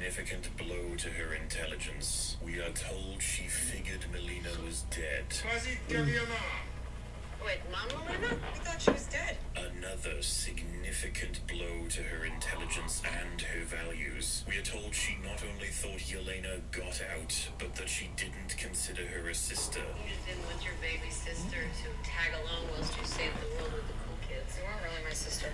significant blow to her intelligence. We are told she figured Melina was dead. Wait, Mom Melina? I thought she was dead. Another significant blow to her intelligence and her values. We are told she not only thought Yelena got out, but that she didn't consider her a sister. You just didn't want your baby sister to tag along whilst you saved the world with the cool kids. You weren't really my sister.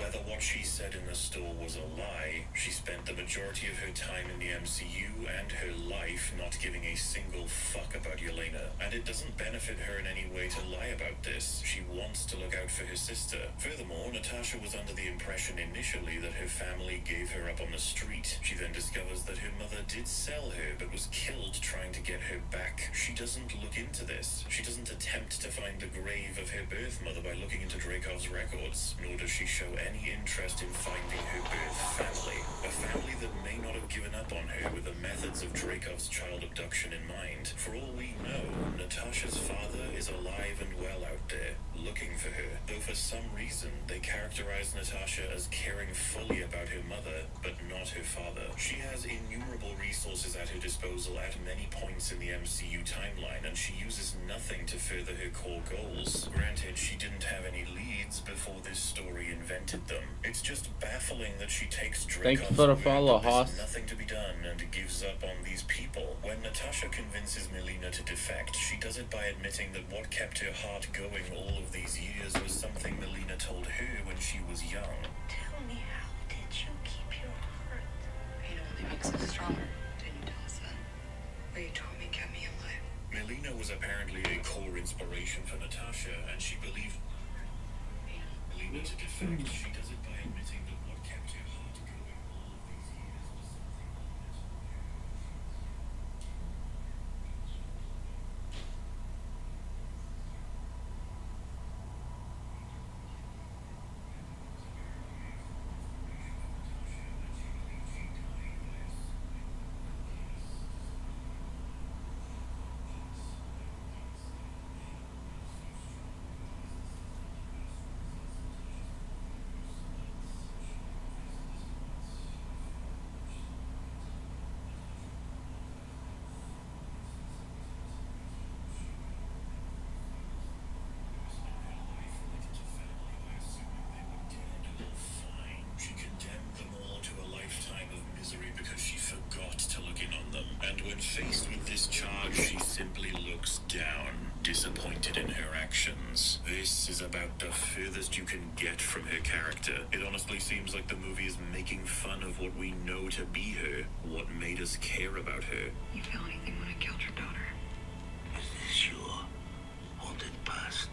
Whether what she said in the store was a lie, she spent the majority of her time in the MCU and her life not giving a single fuck about Yelena. And it doesn't benefit her in any way to lie about this. She wants to look out for her sister. Furthermore, Natasha was under the impression initially that her family gave her up on the street. She then discovers that her mother did sell her, but was killed trying to get her back. She doesn't look into this. She doesn't attempt to find the grave of her birth mother by looking into Dreykov's records, nor does she show any interest in finding her birth family. A family that may not have given up on her with the methods of Dreykov's child abduction in mind. For all we know, Natasha's father is alive and well out there, looking for her, though for some reason they characterize Natasha as caring fully about her mother, but not her father. She has innumerable resources at her disposal at many points in the MCU timeline, and she uses nothing to further her core goals. Granted, she didn't have any leads before this story invented them. It's just baffling that she takes Dreykov's word that there's nothing to be done and gives up on these people. When Natasha convinces Melina to defect, she does it by admitting that what kept her heart going all of these years was something Melina told her when she was young. Tell me, how did you keep your heart? Pain only makes us stronger. Didn't you tell us that? What you told me kept me alive. Melina was apparently a core inspiration for Natasha, and she believed Melina to defect. She does it by admitting that what kept her heart going all of these years was faced with this charge, she simply looks down, disappointed in her actions. This is about the furthest you can get from her character. It honestly seems like the movie is making fun of what we know to be her, what made us care about her. You feel anything when I killed your daughter? Is this your haunted past?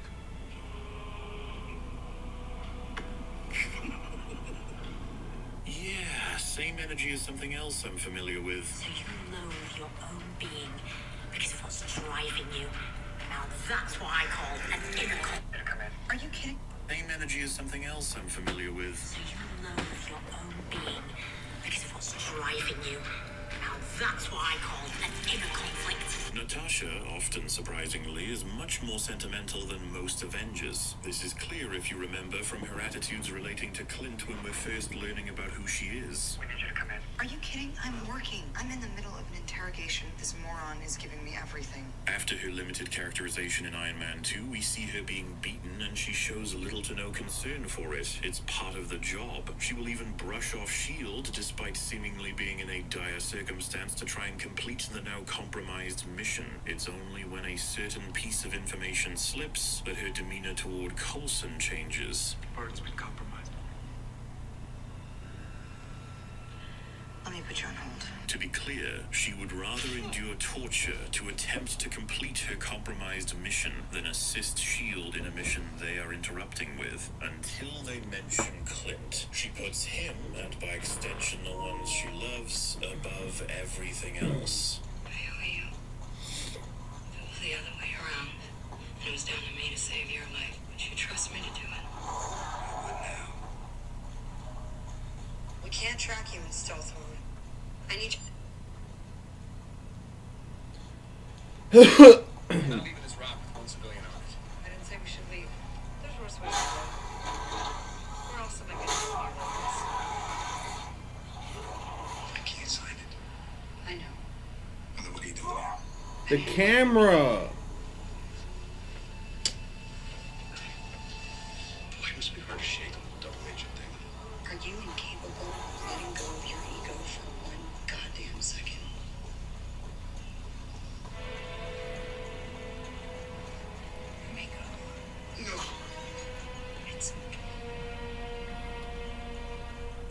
Yeah, same energy as something else I'm familiar with. So you loathe your own being because of what's driving you. Now that's what I call an inner conflict. Are you kidding? Same energy as something else I'm familiar with. So you loathe your own being because of what's driving you. Now that's what I call an inner conflict. Natasha, often surprisingly, is much more sentimental than most Avengers. This is clear if you remember from her attitudes relating to Clint when we're first learning about who she is. We need you to come in. Are you kidding? I'm working. I'm in the middle of an interrogation. This moron is giving me everything. After her limited characterization in Iron Man 2, we see her being beaten and she shows little to no concern for it. It's part of the job. She will even brush off S.H.I.E.L.D. despite seemingly being in a dire circumstance to try and complete the now compromised mission. It's only when a certain piece of information slips that her demeanor toward Coulson changes. Bird's been compromised. Let me put you on hold. To be clear, she would rather endure torture to attempt to complete her compromised mission than assist S.H.I.E.L.D. in a mission they are interrupting with. Until they mention Clint, she puts him, and by extension the ones she loves, above everything else. I owe you. If it was the other way around, and it was down to me to save your life, would you trust me to do it? What now? We can't track you in stealth mode. I need you. Not leaving this rock with one civilian on it. I didn't say we should leave. There's worse ways to go. Where else am I going to be like this? I know. Well, then what are you doing here? The camera. Boy, it must be hard to shake a little double agent thing. Are you incapable of letting go of your ego for one goddamn second? Mako, No. it's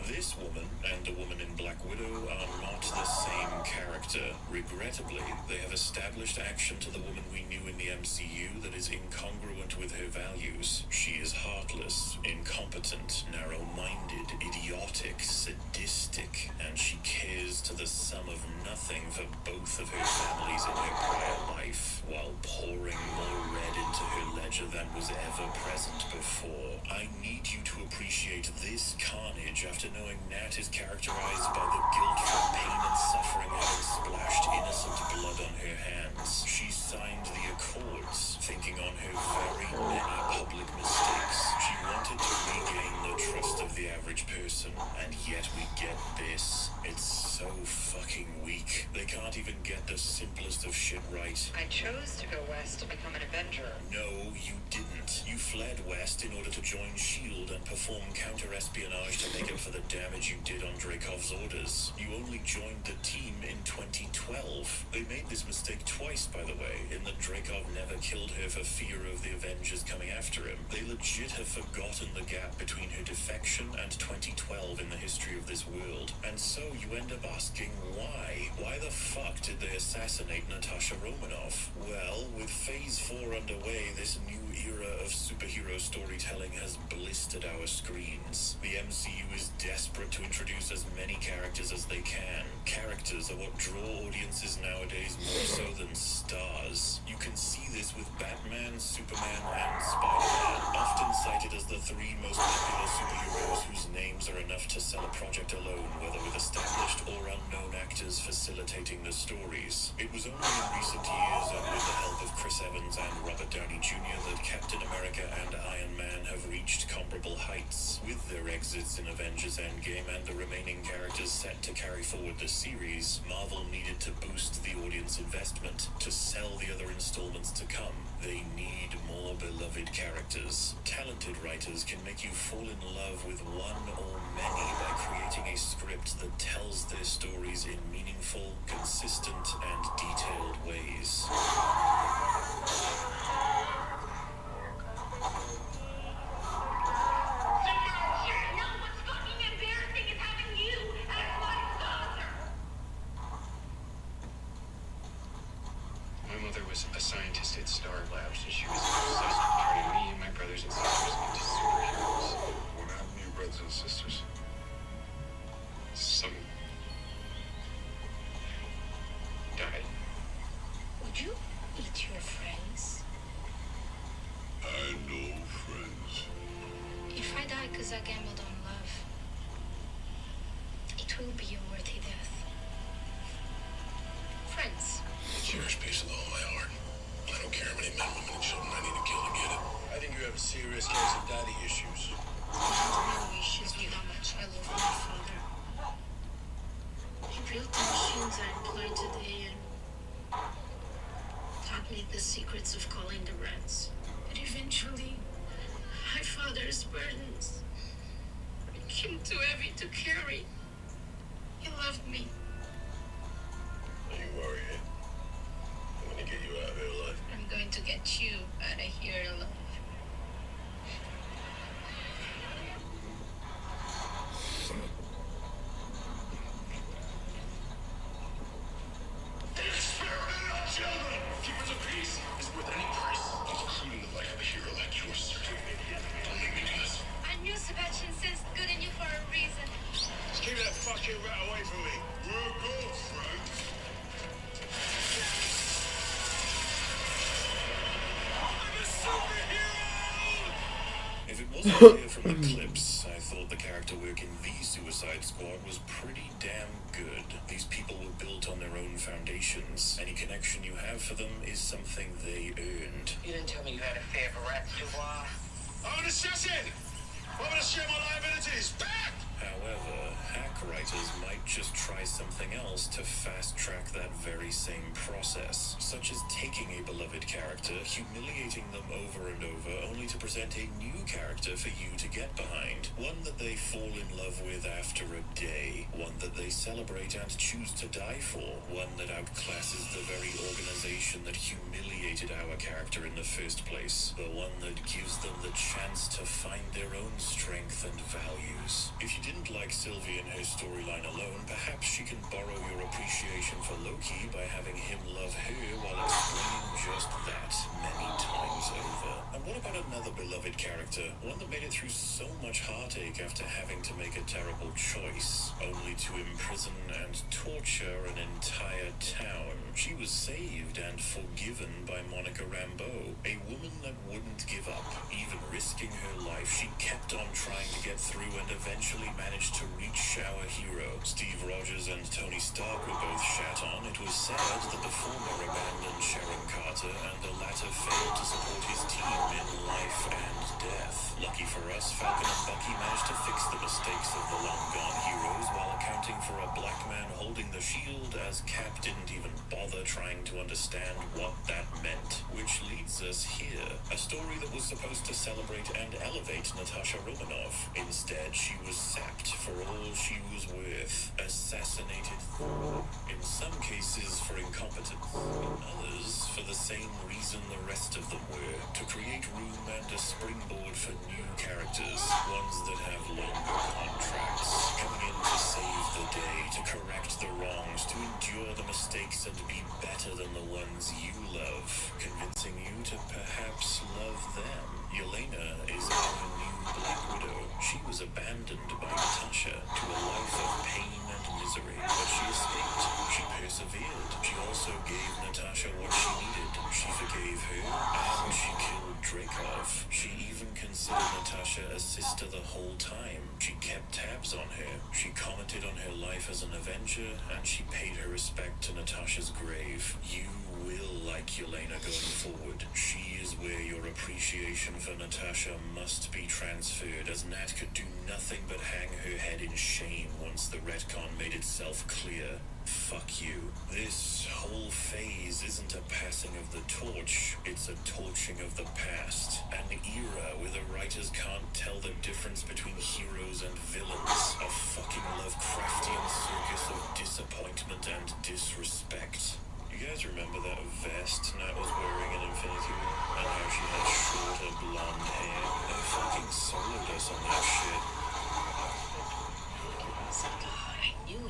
This woman and the woman in Black Widow are not the same character. Regrettably, they have established action to the woman we knew in the MCU that is incongruent with her values. She is heartless, incompetent, narrow-minded, idiotic, sadistic, and she cares to the sum of nothing for both of her families in her prior life, while pouring more red into her ledger than was ever present before. I need you to appreciate this carnage after knowing Nat is characterized by the guilt for pain and suffering having splashed innocent blood on her hands. She signed the Accords, thinking on her very many public mistakes. She wanted to regain the trust of the average person, and yet we get this. It's so fucking weak. They can't even get the simplest of shit right. I chose to go west to become an Avenger. No, you didn't. You fled west in order to join S.H.I.E.L.D. and perform counter-espionage to make up for the damage you did on Dreykov's orders. You only joined the team in 2012. They made this mistake twice, by the way, in that Dreykov never killed her for fear of the Avengers coming after him. They legit have forgotten the gap between her defection and 2012 in the history of this world. And so you end up asking why? Why the fuck did they assassinate Natasha Romanoff? Well, with Phase 4 underway, this new era of superhero storytelling has blistered our screens. The MCU is desperate to introduce as many characters as they can. Characters are what draw audiences nowadays more so than stars. You can see this with Batman, Superman, and Spider-Man, often cited as the three most popular superheroes whose names are enough to sell a project alone, whether with established or unknown actors facilitating the stories. It was only in recent years and with the help of Chris Evans and Robert Downey Jr. that Captain America and Iron Man have reached comparable heights. With their exits in Avengers Endgame and the remaining characters set to carry forward the series, Marvel needed to boost the audience investment. To sell the other installments to come, they need more beloved characters. Talented writers can make you fall in love with one or many by creating a script that tells their stories in meaningful, consistent, and detailed ways. No, what's fucking embarrassing is having you as my father. My mother was a scientist at Star Labs, and she was obsessed with turning me and my brothers and sisters into superheroes. What happened to your brothers and sisters? Some died. Would you eat your friends? I know friends. If I die because I gambled on love, it will be a worthy death. Friends. Cherish peace with all my heart. I don't care how many men, women, and children I need to kill to get it. I think you have a serious case of daddy issues. No issues with how much I love my father. He built the machines I employ today and taught me the secrets of calling the rats. But eventually, my father's burdens became too heavy to carry. He loved me. Are you worried? I'm gonna get you out of here alive. I'm going to get you out of here alive. Keepers of peace is worth any price, including the life of a hero like yours. Don't make me do this. I knew Sebastian sensed good in you for a reason. Just keep that fucking rat away from me. We're good, friend. I'm a superhero! If it wasn't clear from the clips, I thought the character work in the Suicide Squad was pretty damn good. These people were built on their own foundations. Any connection you have for them is something they earned. You didn't tell me you had a favorite, Dubois. I'm an assassin! I'm gonna share my liabilities. Back! However, hack writers might just try something else to fast-track that very same process, such as taking a beloved character, humiliating them over and over, only to present a new character for you to get behind. One that they fall in love with after a day. One that they celebrate and choose to die for. One that outclasses the very organization that humiliated our character in the first place. The one that gives them the chance to find their own strength and values. If you didn't like Sylvie and her storyline alone, perhaps she can borrow your appreciation for Loki by having him love her while explaining just that many times over. And what about another beloved character? One that made it through so much heartache after having to make a terrible choice, only to imprison and torture an entire town. She was saved and forgiven by Monica Rambeau, a woman that wouldn't give up. Even risking her life, she kept on trying to get through and eventually managed to reach our hero. Steve Rogers and Tony Stark were both shat on. It was said that the former abandoned Sharon Carter and the latter failed to support his team in life and death. Lucky for us, Falcon and Bucky managed to fix the mistakes of the long-gone heroes while accounting for a black man holding the shield, as Cap didn't even bother trying to understand what that meant. Which leads us here. A story that was supposed to celebrate and elevate Natasha Romanoff. Instead, she was sapped for all she was worth. Assassinated. In some cases for incompetence. In others for the same reason the rest of them were. To create room and a springboard for new characters. Ones that have longer contracts. Coming in to save the day. To correct the wrongs. To endure the mistakes and be better than the ones you love. Convincing you to perhaps love them. Yelena is our new Black Widow. She was abandoned by Natasha to a life of pain and misery, but she escaped. She persevered. She also gave Natasha what she needed. She forgave her, and she killed Dreykov. She even considered Natasha a sister the whole time. She kept tabs on her. She commented on her life as an Avenger, and she paid her respect to Natasha's grave. You will like Yelena going forward. She is where your appreciation for Natasha must be transferred, as Nat could do nothing but hang her head in shame once the retcon made itself clear. Fuck you. This whole phase isn't a passing of the torch, it's a torching of the past. An era where the writers can't tell the difference between heroes and villains. A fucking Lovecraftian circus of disappointment and disrespect. You guys remember that vest Nat was wearing in Infinity War? And how she had shorter blonde hair? They fucking soloed us on that shit. I knew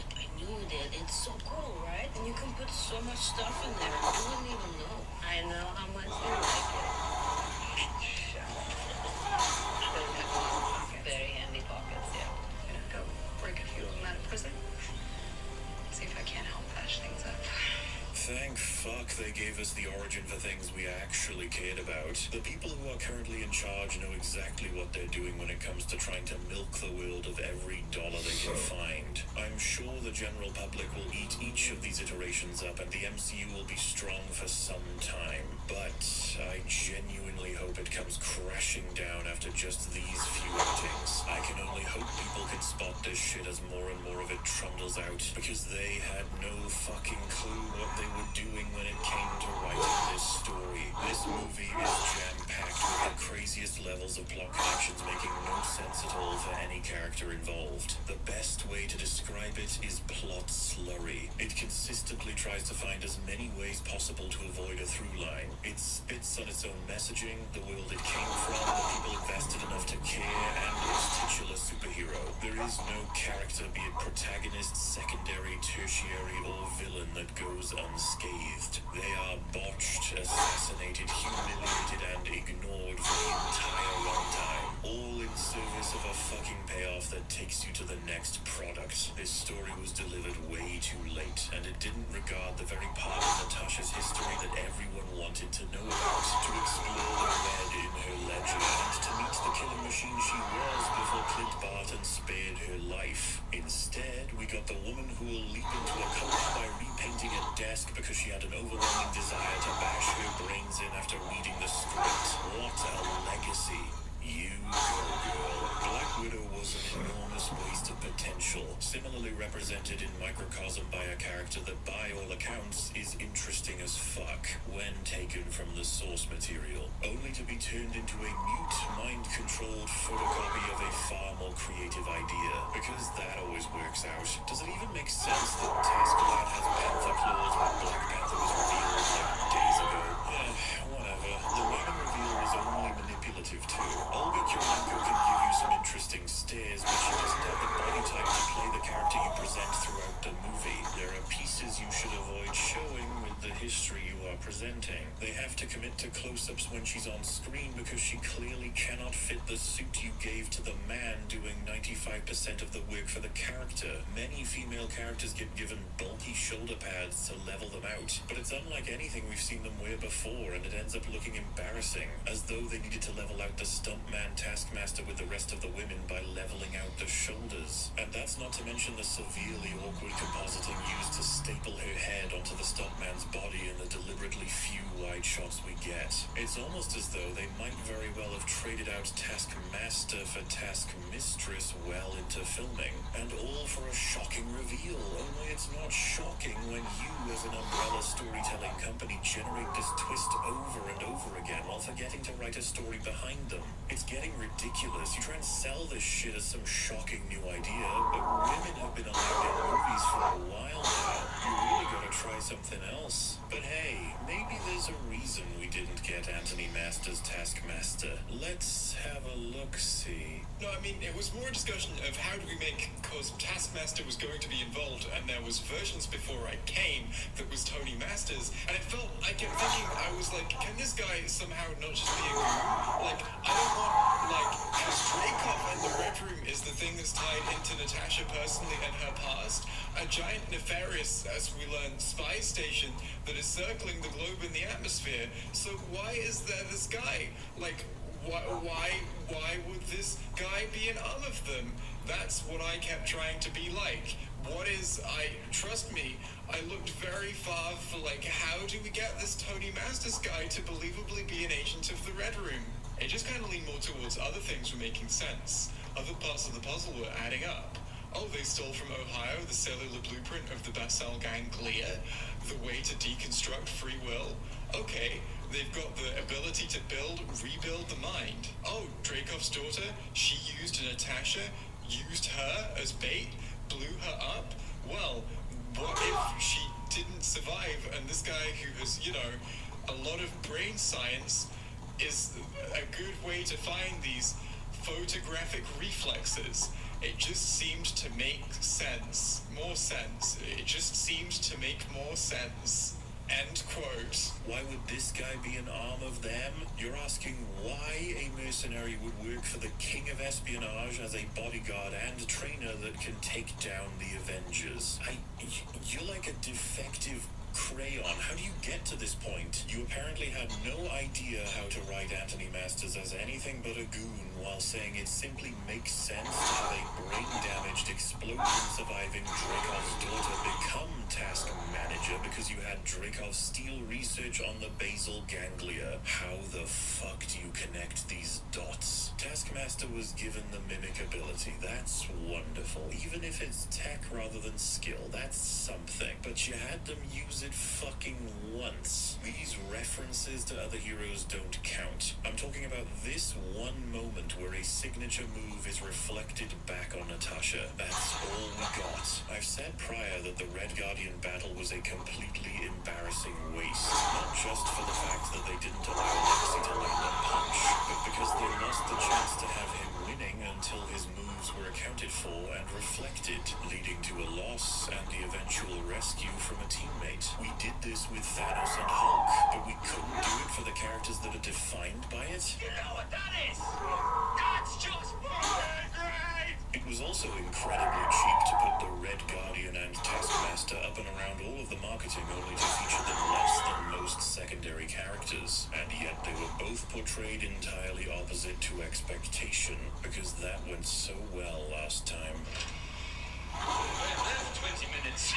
you did. It's so cool, right? And you can put so much stuff in there. You wouldn't even know. I know how much you like it. Very handy pockets, yeah. I'm gonna go break a few of them out of prison. See if I can't help patch things up. Thank fuck they gave us the origin for things we actually cared about. The people who are currently in charge know exactly what they're doing when it comes to trying to milk the world of every dollar they can find. I'm sure the general public will eat each of these iterations up and the MCU will be strong for some time. But I genuinely hope it comes crashing down after just these few outings. I can only hope people can spot this shit as more and more of it trundles out, because they had no fucking clue what they were doing when it came to writing this story. This movie is jam-packed with the craziest levels of plot connections making no sense at all for any character involved. The best way to describe it is plot slurry. It consistently tries to find as many ways possible to avoid a through line. It spits on its own messaging, the world it came from, the people invested enough to care, and its titular superhero. There is no character, be it protagonist, secondary, tertiary, or villain, that goes unscathed. They are botched, assassinated, humiliated, and ignored for the entire runtime. All in service of a fucking payoff that takes you to the next product. This story was delivered way too late, and it didn't regard the very part of Natasha's history that everyone wanted to know about. To explore the red in her ledger, and to meet the killing machine she was before Clint Barton spared her life. Instead, we got the woman who will leap into a coma by repainting a desk because she had an overwhelming desire to bash her brains in after reading the script. What a legacy. You go, girl. Black Widow was an enormous waste of potential, similarly represented in Microcosm by a character that by all accounts is interesting as fuck when taken from the source material, only to be turned into a mute, mind-controlled photocopy of a far more creative idea, because that always works out. Does it even make sense that Tasklat has panther claws when Black Panther was revealed like days ago? Whatever. The Raven reveal was only manipulative too. Olga Kurylenko can give you some interesting stares, but she doesn't have the body type to play the character you present throughout the movie. There are pieces you should avoid showing with the history you are presenting. They have to commit to close-ups when she's on screen because she clearly cannot fit the suit you gave to the man doing 95% of the work for the character. Many female characters get given bulky shoulder pads to level them out, but it's unlike anything we've seen them wear before, and it ends up looking embarrassing, as though they needed to level out the stuntman Taskmaster with the rest of the women by leveling out the shoulders. And that's not to mention the severely awkward compositing used to staple her head onto the stuntman's body in the deliberately few wide shots we get. It's almost as though they might very well have traded out Taskmaster for Taskmistress well into filming, and all for a shocking reveal, only it's not shocking when you as an umbrella storytelling company generate this twist over and over again while forgetting to write a story behind them. It's getting ridiculous. You try and sell this shit as some shocking new idea, but women have been allowed in movies for a while now. You really gotta try something else. But hey, maybe there's a reason we didn't get Anthony Masters Taskmaster. Let's have a look-see. No, I mean, it was more a discussion of how do we make, because Taskmaster was going to be involved, and there was versions before I came that was Tony Masters, and it felt, I kept thinking, I was like, can this guy somehow not just be a goon? Like, I don't want, like, as Dreykov and the Red Room is the thing that's tied into Natasha personally and her past, a giant nefarious, as we learn, spy station that is circling the globe in the atmosphere. So why is there this guy? Like, why would this guy be an arm of them? That's what I kept trying to be like. Trust me, I looked very far for like, how do we get this Tony Masters guy to believably be an agent of the Red Room? It just kind of leaned more towards other things were making sense. Other parts of the puzzle were adding up. Oh, they stole from Ohio the cellular blueprint of the Basal Ganglia, the way to deconstruct free will. Okay, they've got the ability to rebuild the mind. Oh, Dreykov's daughter, she used Natasha, used her as bait, blew her up. Well, what if she didn't survive and this guy who has, a lot of brain science is a good way to find these photographic reflexes? It just seemed to make sense. More sense. It just seemed to make more sense. End quote. Why would this guy be an arm of them? You're asking why a mercenary would work for the king of espionage as a bodyguard and trainer that can take down the Avengers. You're like a defective crayon. How do you get to this point? You apparently had no idea how to write Anthony Masters as anything but a goon, while saying it simply makes sense to have a brain-damaged, explosion-surviving Dreykov's daughter become task manager because you had Dreykov steal research on the basal ganglia. How the fuck do you connect these dots? Taskmaster was given the mimic ability. That's wonderful. Even if it's tech rather than skill, that's something. But you had them use it fucking once. These references to other heroes don't count. I'm talking about this one moment where a signature move is reflected back on Natasha. That's all we got. I've said prior that the Red Guardian battle was a completely embarrassing waste. Not just for the fact that they didn't allow Lexi to land a punch, but because they lost the chance to have him winning until his moves were accounted for and reflected, leading to a loss and the eventual rescue from a teammate. We did this with Thanos and Hulk, but we couldn't do it for the characters that are defined by it. You know what that is? That's just fucking great! It was also incredibly cheap to put the Red Guardian and Taskmaster up and around all of the marketing only to feature them less than most secondary characters. And yet they were both portrayed entirely opposite to expectation, because that went so well last time. There's 20 minutes.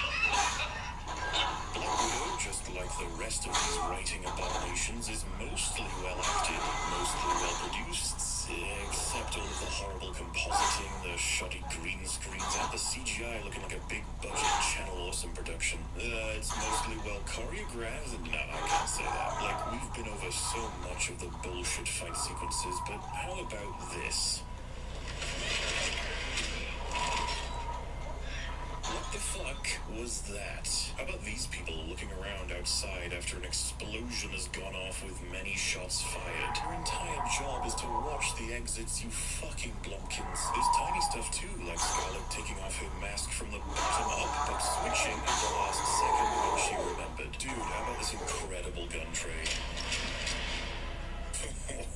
Black Widow, just like the rest of these writing abominations, is mostly well acted, mostly well produced, Except all of the horrible compositing, the shoddy green screens, and the CGI looking like a big budget Channel Awesome production. It's mostly well choreographed. No, I can't say that. Like, we've been over so much of the bullshit fight sequences, but how about this? What the fuck was that? How about these people looking around outside after an explosion has gone off with many shots fired? Your entire job is to watch the exits, you fucking blumpkins. There's tiny stuff too, like Scarlet taking off her mask from the bottom up, but switching at the last second when she remembered. Dude, how about this incredible gun trade?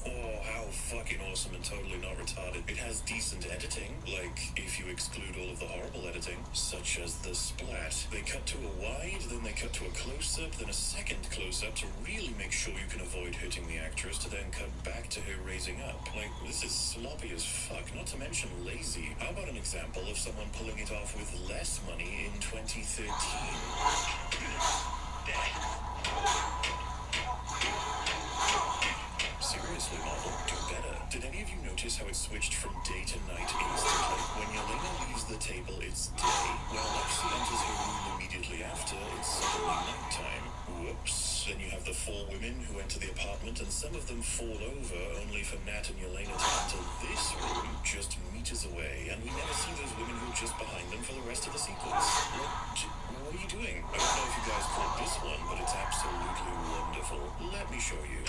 Oh, how fucking awesome and totally not retarded. It has decent editing, like if you exclude all of the horrible editing, such as the splat. They cut to a wide, then they cut to a close-up, then a second close-up to really make sure you can avoid hurting the actress, to then cut back to her raising up. Like, this is sloppy as fuck, not to mention lazy. How about an example of someone pulling it off with less money in 2013? Seriously, Marvel, do better. Did any of you notice how it switched from day to night instantly? When Yelena leaves the table, it's day. While Lexi enters her room immediately after, it's suddenly nighttime. Whoops. Then you have the four women who enter the apartment, and some of them fall over, only for Nat and Yelena to enter this room just meters away, and we never see those women who are just behind them for the rest of the sequence. What are you doing? I don't know if you guys caught this one, but it's absolutely wonderful. Let me show you.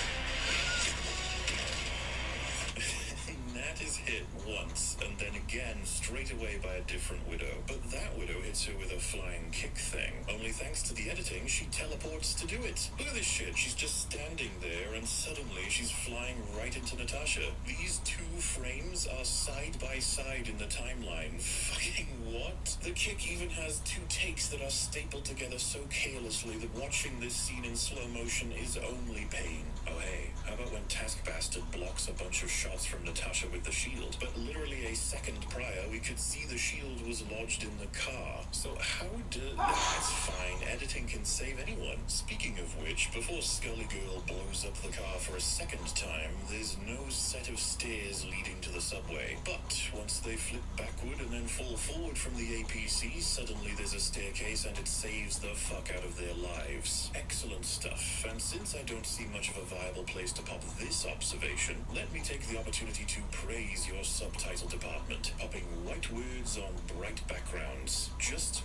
Nat is hit once, and then again straight away by a different widow. But that widow hits her with a flying kick thing. Only thanks to the editing, she teleports to do it. Look at this shit. She's just standing there, and suddenly she's flying right into Natasha. These two frames are side by side in the timeline. Fucking what? The kick even has two takes that are stapled together so carelessly that watching this scene in slow motion is only pain. Oh hey, how about when Taskmaster blocks a bunch of shots from Natasha with the shield, but literally a second prior we could see the shield was lodged in the car. So that's fine, editing can save anyone. Speaking of which, before Scully Girl blows up the car for a second time, there's no set of stairs leading to the subway. But once they flip backward and then fall forward from the APC, suddenly there's a staircase and it saves the fuck out of their lives. Excellent stuff. And since I don't see much of a viable place to pop this observation, let me take the opportunity to praise your subtitle department, popping white words on bright backgrounds. Just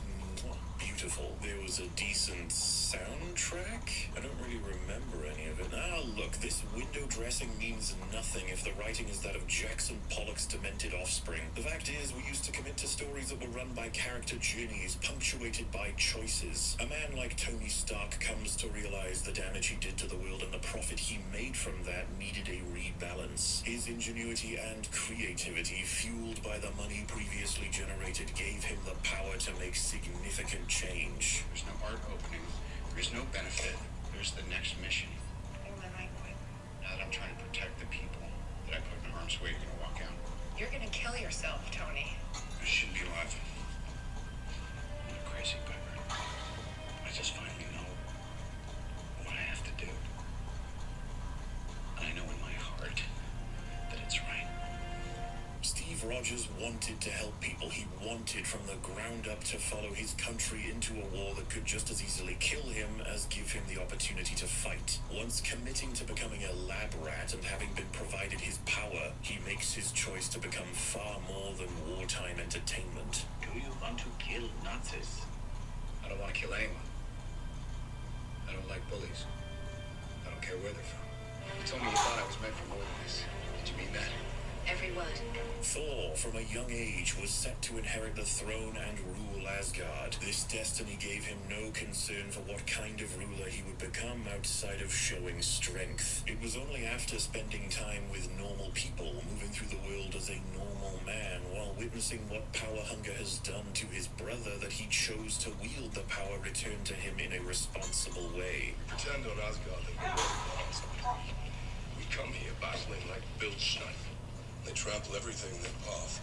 beautiful. There was a decent soundtrack. I don't really remember any of it. Look, this window dressing means nothing if the writing is that of Jackson Pollock's demented offspring. The fact is, we used to commit to stories that were run by character journeys, punctuated by choices. A man like Tony Stark comes to realize the damage he did to the world, and the profit he made from that needed a rebalance. His ingenuity and creativity, fueled by the money previously generated, gave him the power to make significant change. There's no art opening. There's no benefit. There's the next mission. Well, then I quit. Now that I'm trying to protect the people that I put in harm's way, you're gonna walk out. You're gonna kill yourself, Tony. I shouldn't be alive. I'm not crazy, Pepper. I just finally know what I have to do. And I know in my heart that it's right. Steve Rogers wanted to help people. He wanted from the ground up to follow his country into a war that could just as easily kill him as give him the opportunity to fight. Once committing to becoming a lab rat and having been provided his power, he makes his choice to become far more than wartime entertainment. Do you want to kill Nazis? I don't want to kill anyone. I don't like bullies. I don't care where they're from. You told me you thought I was meant for more than this. Did you mean that? Every word. Thor, from a young age, was set to inherit the throne and rule Asgard. This destiny gave him no concern for what kind of ruler he would become outside of showing strength. It was only after spending time with normal people, moving through the world as a normal man, while witnessing what power hunger has done to his brother, that he chose to wield the power returned to him in a responsible way. Pretend on Asgard that we're working on something. We come here battling like Bildstein. They trample everything in their path.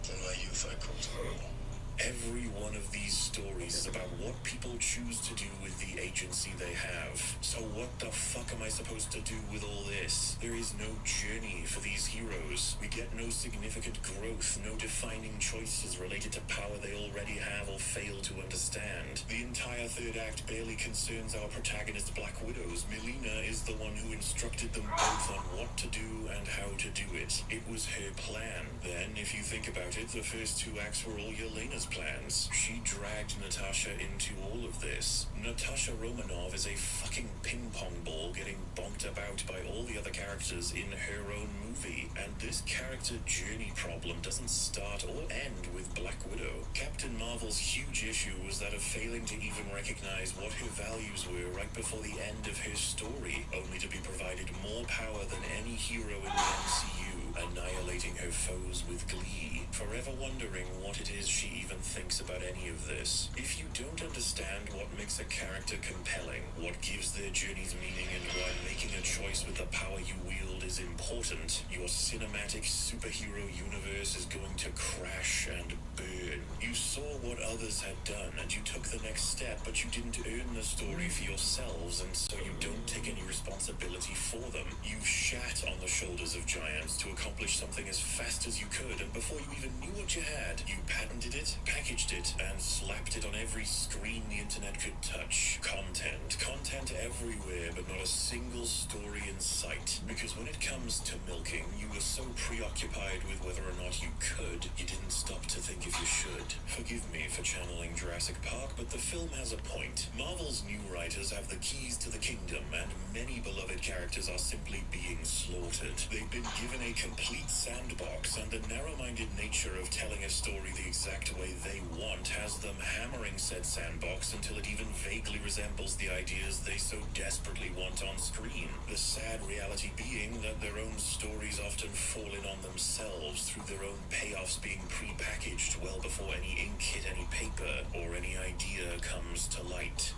In my youth, I called it war. Every one one of these stories is about what people choose to do with the agency they have. So what the fuck am I supposed to do with all this? There is no journey for these heroes. We get no significant growth, no defining choices related to power they already have or fail to understand. The entire third act barely concerns our protagonist Black Widows. Melina is the one who instructed them both on what to do and how to do it. It was her plan. Then, if you think about it, the first 2 acts were all Yelena's plans. She dragged Natasha into all of this. Natasha Romanoff is a fucking ping pong ball getting bonked about by all the other characters in her own movie. And this character journey problem doesn't start or end with Black Widow. Captain Marvel's huge issue was that of failing to even recognize what her values were right before the end of her story, only to be provided more power than any hero in the MCU, annihilating her foes with glee, forever wondering what it is she even thinks about any of this. If you don't understand what makes a character compelling, what gives their journeys meaning, and why making a choice with the power you wield is important, your cinematic superhero universe is going to crash and burn. You saw what others had done, and you took the next step, but you didn't earn the story for yourselves, and so you don't take any responsibility for them. You shat on the shoulders of giants to accomplish something as fast as you could, and before you even knew what you had, you patented it, packaged it, and slapped it on every screen the internet could touch. Content everywhere, but not a single story in sight. Because when it comes to milking, you were so preoccupied with whether or not you could, you didn't stop to think if you should. Forgive me for channeling Jurassic Park, but the film has a point. Marvel's new writers have the keys to the kingdom, and many beloved characters are simply being slaughtered. They've been given a complete sandbox, and the narrow-minded nature of telling a story the exact way they want has them hammering said sandbox until it even vaguely resembles the ideas they so desperately want on screen. The sad reality being that their own stories often fall in on themselves through their own payoffs being pre-packaged well before any ink hit any paper or any idea comes to light.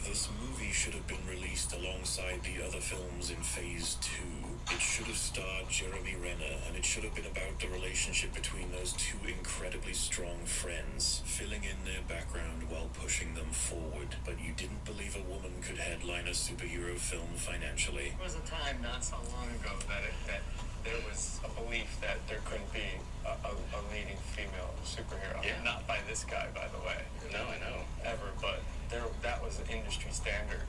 This movie should have been released alongside the other films in Phase 2. It should have starred Jeremy Renner, and it should have been about the relationship between those 2 incredibly strong friends, filling in their background while pushing them forward. But you didn't believe a woman could headline a superhero film financially. There was a time not so long ago that there was a belief that there couldn't be a leading female superhero. Yeah. Not by this guy, by the way. No, I know. Ever, but that was industry standard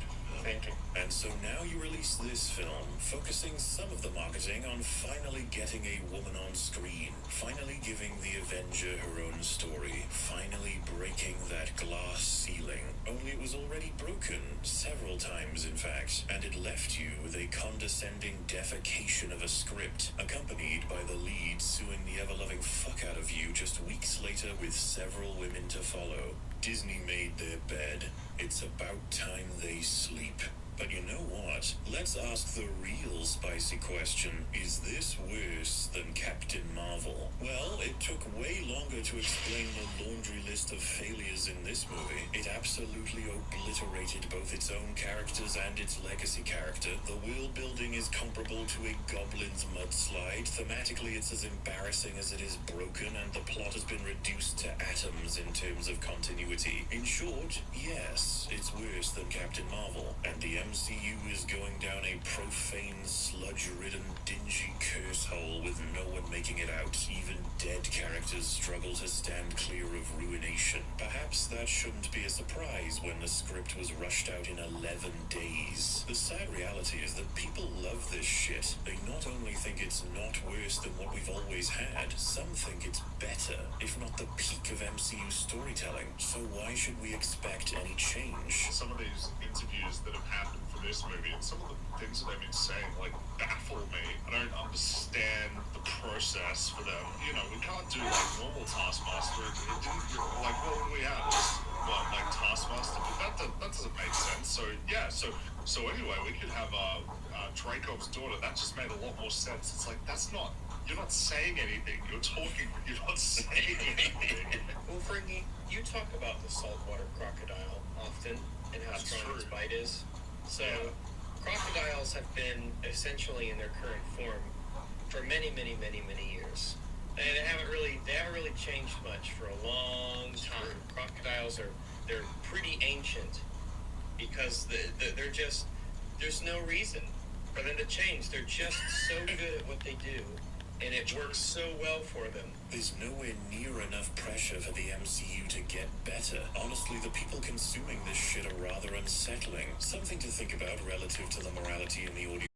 thinking. And so now you release this film, focusing some of the marketing on finally getting a woman on screen, finally giving the Avenger her own story, finally breaking that glass ceiling. Only it was already broken, several times in fact, and it left you with a condescending defecation of a script, accompanied by the lead suing the ever-loving fuck out of you just weeks later with several women to follow. Disney made their bed. It's about time they sleep. But you know what? Let's ask the real spicy question. Is this worse than Captain Marvel? Well, it took way longer to explain the laundry list of failures in this movie. It absolutely obliterated both its own characters and its legacy character. The world building is comparable to a goblin's mudslide. Thematically, it's as embarrassing as it is broken, and the plot has been reduced to atoms in terms of continuity. In short, yes, it's worse than Captain Marvel, and the MCU is going down a profane, sludge-ridden, dingy curse hole with no one making it out. Even dead characters struggle to stand clear of ruination. Perhaps that shouldn't be a surprise when the script was rushed out in 11 days. The sad reality is that people love this shit. They not only think it's not worse than what we've always had, some think it's better, if not the peak of MCU storytelling. So why should we expect any change? Some of these interviews that have happened for this movie and some of the things that they've been saying baffle me. I don't understand the process for them. You know, we can't do normal Taskmaster. It didn't what would we have? Taskmaster? That doesn't make sense. So yeah, so anyway, we could have Dracov's daughter. That just made a lot more sense. It's like you're not saying anything. You're talking. You're not saying anything. Well, Fergie, you talk about the saltwater crocodile often and how That's strong its true. bite is. So, Yeah. crocodiles have been essentially in their current form for many, many, many, many years. And they haven't really changed much for a long time. styles they're pretty ancient because they're just there's no reason for them to change. They're just so good at what they do, and it works so well for them. There's nowhere near enough pressure for the MCU to get better. Honestly, the people consuming this shit are rather unsettling. Something to think about relative to the morality in the audio.